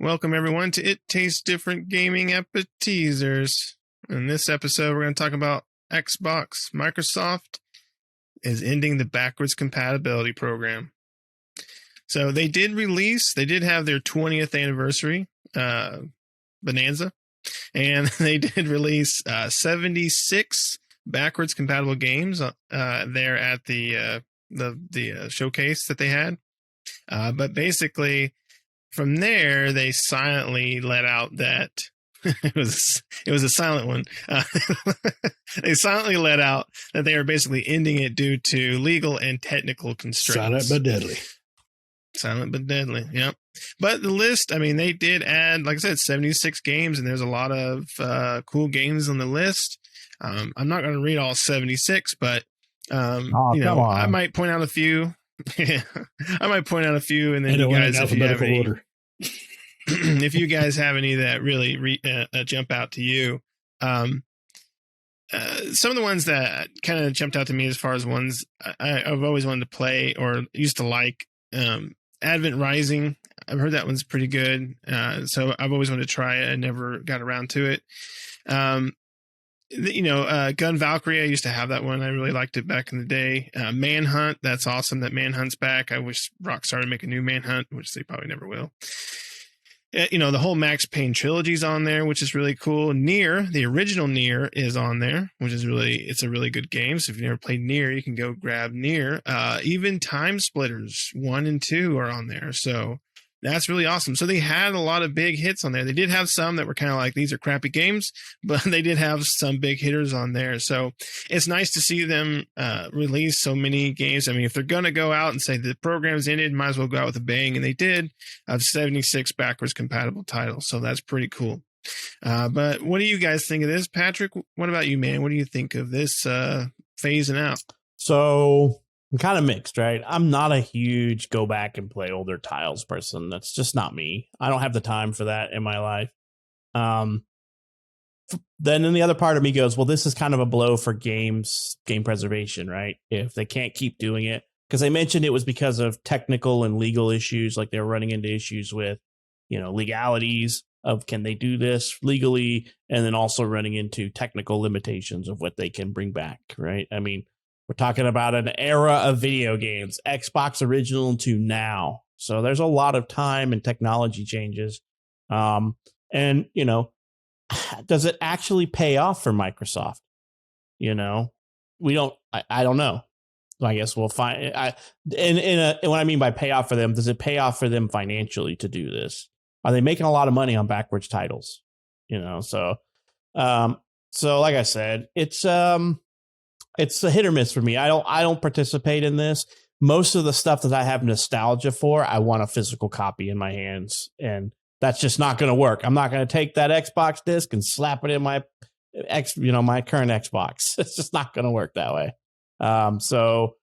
Welcome, everyone, to It Tastes Different Gaming Appetizers. In this episode, we're going to talk about Xbox. Microsoft is ending the backwards compatibility program. So they did have their 20th anniversary bonanza, and they did release 76 backwards compatible games there at the showcase that they had. But basically, from there, they silently let out that it was a silent one. They silently let out that they are basically ending it due to legal and technical constraints. Silent but deadly. Yep. But the list, I mean, they did add, like I said, 76 games, and there's a lot of cool games on the list. I'm not going to read all 76, but I might point out a few. I might point out a few, and then you guys, if you have any, order. If you guys have any that really jump out to you, some of the ones that kind of jumped out to me as far as ones I've always wanted to play or used to like, Advent Rising. I've heard that one's pretty good, so I've always wanted to try it. I never got around to it. Gun Valkyrie, I used to have that one. I really liked it back in the day. Manhunt, that's awesome that Manhunt's back. I wish Rockstar would make a new Manhunt, which they probably never will. The whole Max Payne trilogy's on there, which is really cool. Nier, the original Nier, is on there, which is it's a really good game. So if you've never played Nier, you can go grab Nier. Even Time Splitters 1 and 2 are on there. So that's really awesome. So they had a lot of big hits on there. They did have some that were kind of like, these are crappy games, but they did have some big hitters on there. So it's nice to see them release so many games. I mean, if they're going to go out and say the program's ended, might as well go out with a bang. And they did have 76 backwards compatible titles. So that's pretty cool. But what do you guys think of this? Patrick, what about you, man? What do you think of this phasing out? So I'm kind of mixed, right? I'm not a huge go back and play older titles person. That's just not me. I don't have the time for that in my life. Then the other part of me goes, well, this is kind of a blow for game preservation, right? If they can't keep doing it, because they mentioned it was because of technical and legal issues, like they were running into issues with, legalities of can they do this legally, and then also running into technical limitations of what they can bring back, right? I mean, we're talking about an era of video games, Xbox original to now. So there's a lot of time and technology changes. Does it actually pay off for Microsoft? I don't know. I guess we'll find. What I mean by pay off for them, does it pay off for them financially to do this? Are they making a lot of money on backwards titles? So like I said, it's a hit or miss for me. I don't participate in this. Most of the stuff that I have nostalgia for, I want a physical copy in my hands, and that's just not going to work. I'm not going to take that Xbox disc and slap it in my my current Xbox. It's just not going to work that way. So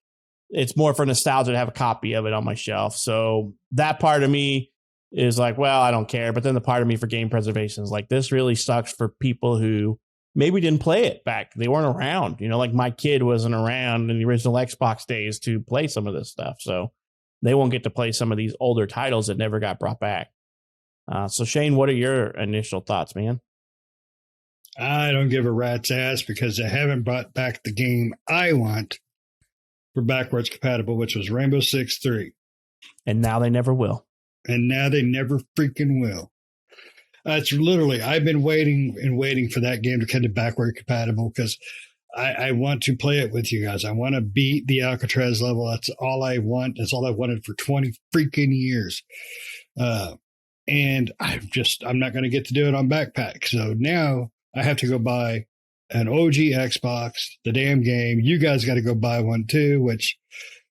it's more for nostalgia to have a copy of it on my shelf. So that part of me is like, well, I don't care. But then the part of me for game preservation is like, this really sucks for people who maybe didn't play it back. They weren't around, like my kid wasn't around in the original Xbox days to play some of this stuff. So they won't get to play some of these older titles that never got brought back. So Shane, what are your initial thoughts, man? I don't give a rat's ass because they haven't brought back the game I want for backwards compatible, which was Rainbow Six 3. And now they never will. And now they never freaking will. It's literally, I've been waiting for that game to come to backward compatible because I want to play it with you guys. I want to beat the Alcatraz level. That's all I want. That's all I wanted for 20 freaking years. And I'm not going to get to do it on backpack. So now I have to go buy an OG Xbox, the damn game. You guys got to go buy one too, which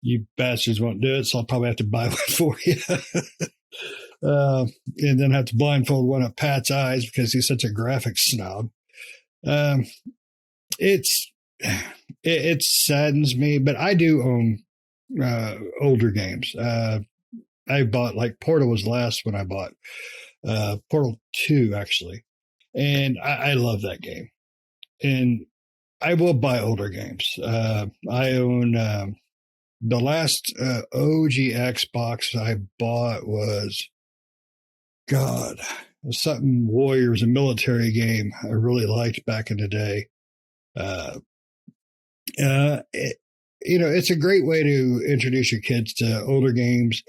you bastards won't do it. So I'll probably have to buy one for you. And then have to blindfold one of Pat's eyes because he's such a graphics snob. It saddens me, but I do own older games. I bought, like, Portal was the last one I bought. Portal 2, actually. And I love that game. And I will buy older games. I own the last OG Xbox I bought was God, something Warriors, a military game I really liked back in the day. It's a great way to introduce your kids to older games.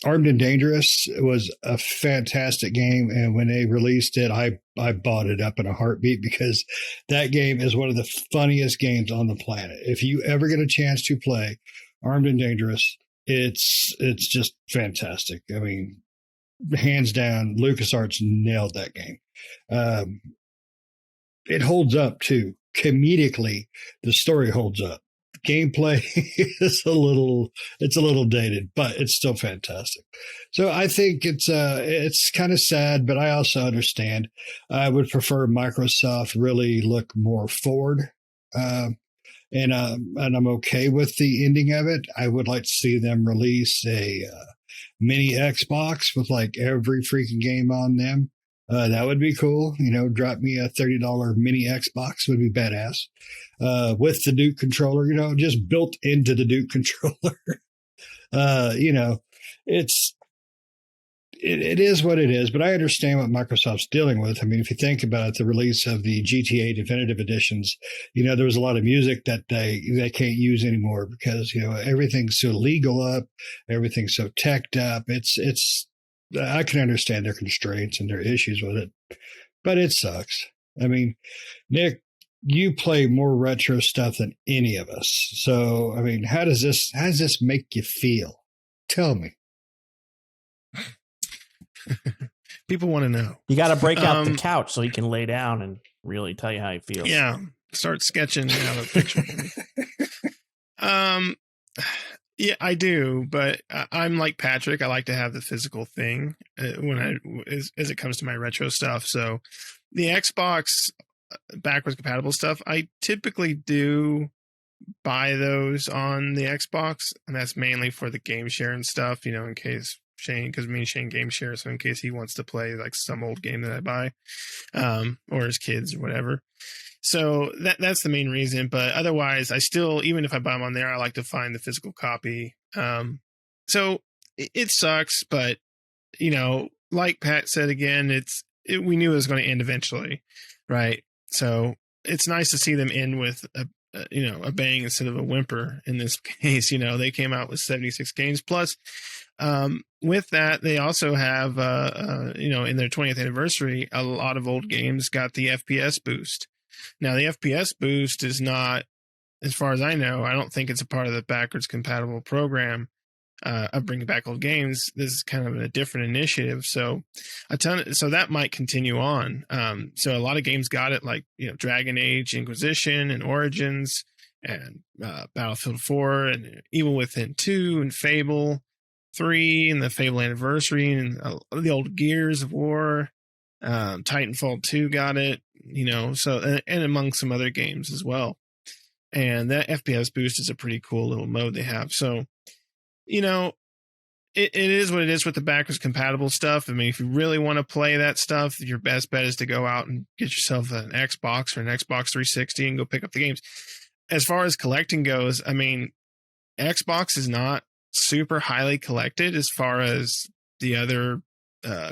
Armed and Dangerous was a fantastic game, and when they released it, I bought it up in a heartbeat because that game is one of the funniest games on the planet. If you ever get a chance to play Armed and Dangerous, it's just fantastic. I mean, hands down, LucasArts nailed that game. It holds up too. Comedically, the story holds up. Gameplay is a little dated, but it's still fantastic. So I think it's kind of sad, but I also understand. I would prefer Microsoft really look more forward, and I'm okay with the ending of it. I would like to see them release a mini Xbox with like every freaking game on them. That would be cool. Drop me a $30 mini Xbox would be badass. With the Duke controller, just built into the Duke controller. It is what it is, but I understand what Microsoft's dealing with. I mean, if you think about it, the release of the GTA Definitive Editions, there was a lot of music that they can't use anymore because, everything's so legal up, everything's so teched up. I can understand their constraints and their issues with it, but it sucks. I mean, Nick, you play more retro stuff than any of us. So, I mean, how does this make you feel? Tell me. People want to know. You got to break out the couch so he can lay down and really tell you how he feels. Yeah. Start sketching out a picture. Yeah, I do, but I'm like Patrick. I like to have the physical thing as it comes to my retro stuff. So the Xbox backwards compatible stuff, I typically do buy those on the Xbox, and that's mainly for the game share and stuff, in case Shane, because me and Shane game share, so in case he wants to play like some old game that I buy, or his kids or whatever. So that's the main reason. But otherwise, I still, even if I buy them on there, I like to find the physical copy. So it sucks, but like Pat said again, we knew it was going to end eventually, right? So it's nice to see them end with a bang instead of a whimper. In this case, they came out with 76 games plus. With that, they also have in their 20th anniversary, a lot of old games got the FPS boost. Now, the FPS boost is not, as far as I know, I don't think it's a part of the backwards compatible program of bringing back old games. This is kind of a different initiative. So so that might continue on. So a lot of games got it, like, Dragon Age Inquisition and Origins and Battlefield 4 and Evil Within 2 and Fable 3 and the Fable Anniversary and the old Gears of War. Titanfall 2 got it, so and among some other games as well. And that FPS boost is a pretty cool little mode they have. So, it is what it is with the backwards compatible stuff. I mean, if you really want to play that stuff, your best bet is to go out and get yourself an Xbox or an Xbox 360 and go pick up the games. As far as collecting goes, I mean, Xbox is not super highly collected as far as the other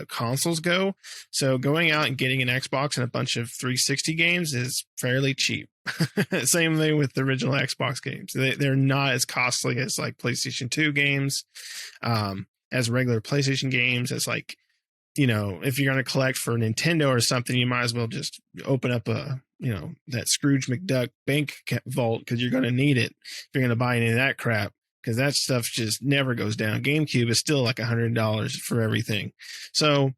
consoles go. So going out and getting an Xbox and a bunch of 360 games is fairly cheap. Same thing with the original Xbox games. They're not as costly as like PlayStation 2 games, as regular PlayStation games, as like, if you're going to collect for Nintendo or something, you might as well just open up that Scrooge McDuck bank vault, because you're going to need it if you're going to buy any of that crap, because that stuff just never goes down. GameCube is still like $100 for everything. So,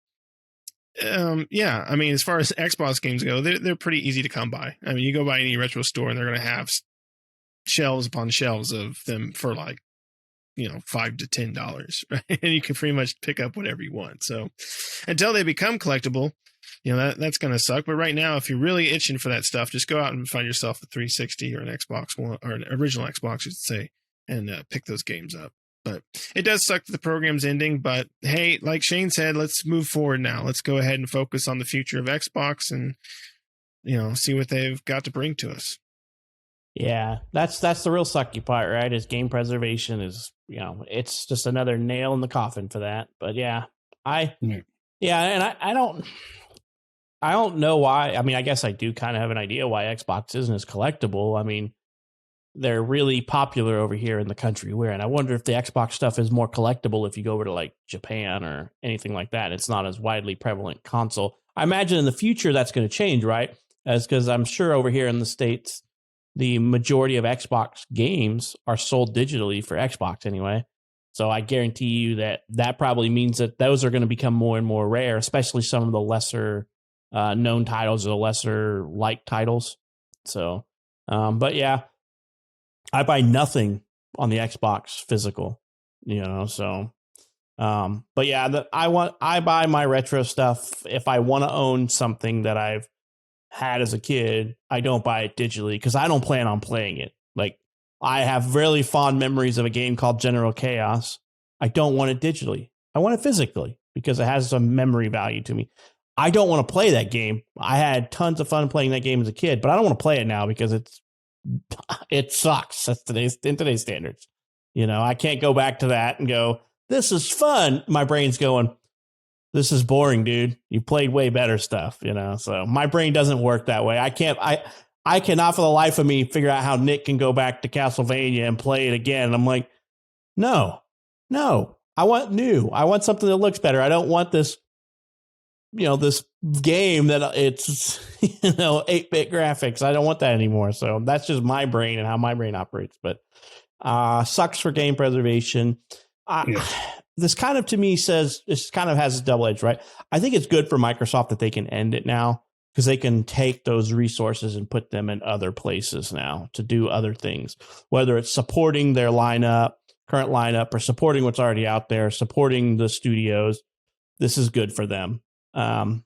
yeah, I mean, as far as Xbox games go, they're pretty easy to come by. I mean, you go by any retro store and they're going to have shelves upon shelves of them for like, $5 to $10, right? And you can pretty much pick up whatever you want. So until they become collectible, that's going to suck. But right now, if you're really itching for that stuff, just go out and find yourself a 360 or an Xbox One, or an original Xbox, I should say, and pick those games up. But it does suck that the program's ending. But hey, like Shane said, let's move forward now. Let's go ahead and focus on the future of Xbox and, see what they've got to bring to us. Yeah, that's the real sucky part, right? Is game preservation is, it's just another nail in the coffin for that. But yeah, I don't know why. I mean, I guess I do kind of have an idea why Xbox isn't as collectible. I mean, they're really popular over here in the country we're in. I wonder if the Xbox stuff is more collectible if you go over to like Japan or anything like that. It's not as widely prevalent console. I imagine in the future that's going to change, right? Because I'm sure over here in the States, the majority of Xbox games are sold digitally for Xbox anyway. So I guarantee you that probably means that those are going to become more and more rare, especially some of the lesser known titles or the lesser liked titles. So, but yeah, I buy nothing on the Xbox physical, so but yeah, I buy my retro stuff if I want to own something that I've had as a kid. I don't buy it digitally because I don't plan on playing it. Like, I have really fond memories of a game called General Chaos. I don't want it digitally. I want it physically because it has some memory value to me. I don't want to play that game. I had tons of fun playing that game as a kid, but I don't want to play it now because it sucks. That's in today's standards. I can't go back to that and go, this is fun. My brain's going, this is boring, dude. You played way better stuff, So my brain doesn't work that way. I cannot for the life of me figure out how Nick can go back to Castlevania and play it again. And I'm like, no, I want new. I want something that looks better. I don't want this, this game that it's, 8-bit graphics. I don't want that anymore. So that's just my brain and how my brain operates. But sucks for game preservation. This kind of, to me, says this kind of has a double edge, right? I think it's good for Microsoft that they can end it now because they can take those resources and put them in other places now to do other things, whether it's supporting their current lineup, or supporting what's already out there, supporting the studios. This is good for them.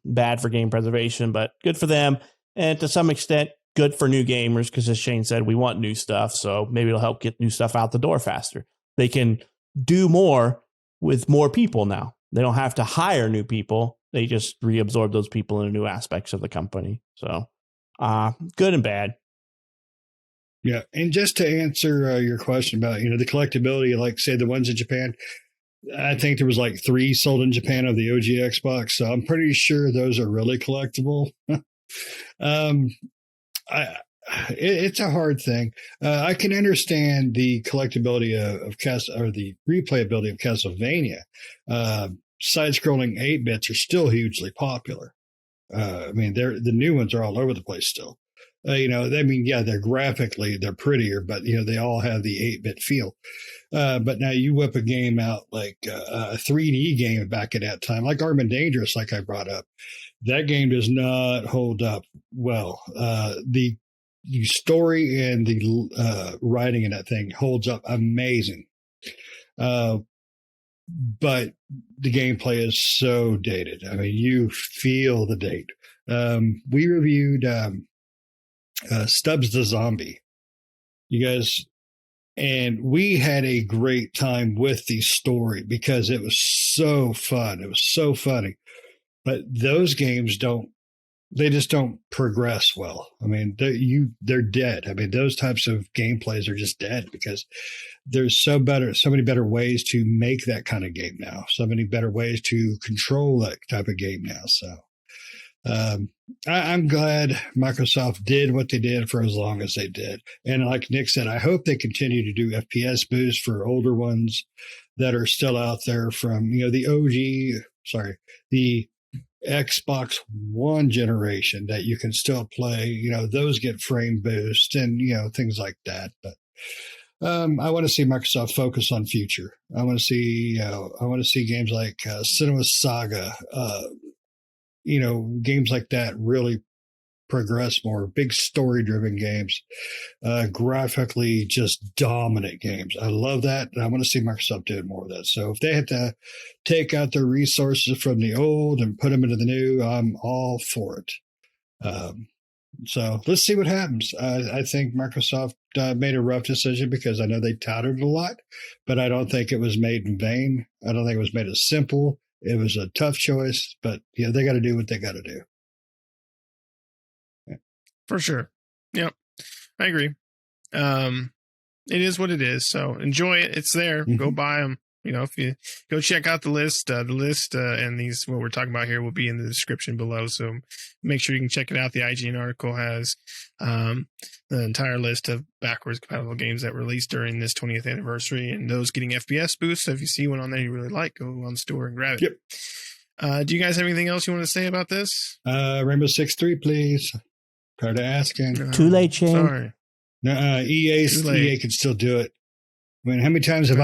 Bad for game preservation, but good for them. And to some extent, good for new gamers because, as Shane said, we want new stuff. So maybe it'll help get new stuff out the door faster. They can do more with more people now. They don't have to hire new people. They just reabsorb those people into new aspects of the company. So good and bad. Yeah. And just to answer your question about, the collectability, like say the ones in Japan, I think there was like 3 sold in Japan of the OG Xbox. So I'm pretty sure those are really collectible. It's a hard thing. I can understand the collectability of the replayability of Castlevania. Side-scrolling 8-bits are still hugely popular. I mean, the new ones are all over the place still. They're graphically, they're prettier, but, they all have the 8-bit feel. But now you whip a game out like a 3D game back at that time, like Armed and Dangerous, like I brought up. That game does not hold up well. The story and the writing in that thing holds up amazing. But the gameplay is so dated. I mean, you feel the date. We reviewed Stubbs the Zombie. You guys, and we had a great time with the story because it was so fun. It was so funny. But those games just don't progress well. I mean, they're dead. I mean, those types of gameplays are just dead because there's so many better ways to make that kind of game now. So many better ways to control that type of game now. So I'm glad Microsoft did what they did for as long as they did. And like Nick said, I hope they continue to do FPS boosts for older ones that are still out there from, the Xbox One generation that you can still play. Those get frame boost and, things like that. But I want to see Microsoft focus on future. I want to see games like Cinema Saga, games like that really progress more. Big story-driven games, graphically just dominant games. I love that, and I want to see Microsoft do more of that. So if they had to take out their resources from the old and put them into the new, I'm all for it. So let's see what happens. I think Microsoft made a rough decision because I know they touted it a lot, but I don't think it was made in vain. I don't think it was made as simple. It was a tough choice, but they got to do what they got to do. Yeah. For sure. Yep. I agree. It is what it is. So enjoy it. It's there. Mm-hmm. Go buy them. if you go check out the list and these what we're talking about here will be in the description below. So make sure you can check it out. The IGN article has the entire list of backwards compatible games that released during this 20th anniversary and those getting FPS boosts. So if you see one on there you really like, go on the store and grab it. Yep. Do you guys have anything else you want to say about this? Rainbow Six 3, please. Tired of asking. Too late, Shane. Sorry. No, EA can still do it. I mean, how many times have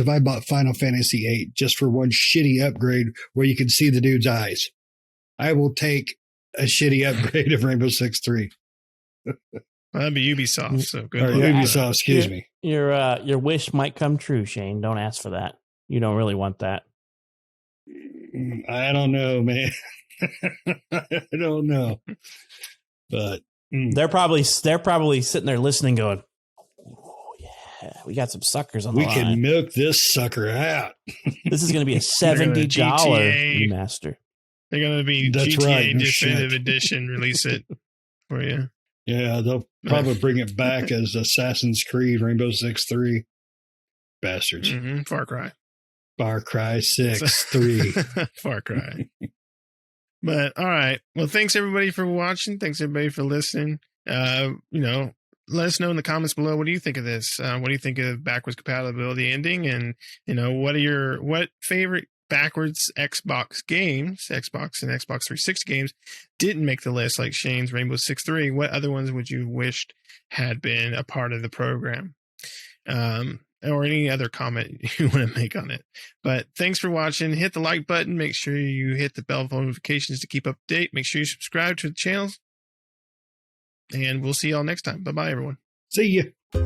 I bought Final Fantasy VIII just for one shitty upgrade where you can see the dude's eyes? I will take a shitty upgrade of Rainbow Six 3. Well, that'd be Ubisoft. So good. Or Ubisoft, excuse me. Your wish might come true, Shane. Don't ask for that. You don't really want that. I don't know, man. I don't know, but they're probably sitting there listening, going, "Oh yeah, we got some suckers on the line. We can milk this sucker out." This is going to be a $70 remaster. They're going to be That's GTA right, no Definitive shit. Edition. Release it for you. Yeah, they'll probably bring it back as Assassin's Creed Rainbow Six 3. Bastards. Mm-hmm. Far Cry 6 3. Far Cry. But all right. Well, thanks everybody for watching. Thanks everybody for listening. Let us know in the comments below. What do you think of this? What do you think of backwards compatibility ending? And what favorite backwards Xbox games, Xbox and Xbox 360 games didn't make the list, like Shane's Rainbow Six 3? What other ones would you wished had been a part of the program? Or any other comment you want to make on it. But thanks for watching. Hit the like button. Make sure you hit the bell for notifications to keep up to date. Make sure you subscribe to the channels. And we'll see y'all next time. Bye-bye, everyone. See ya.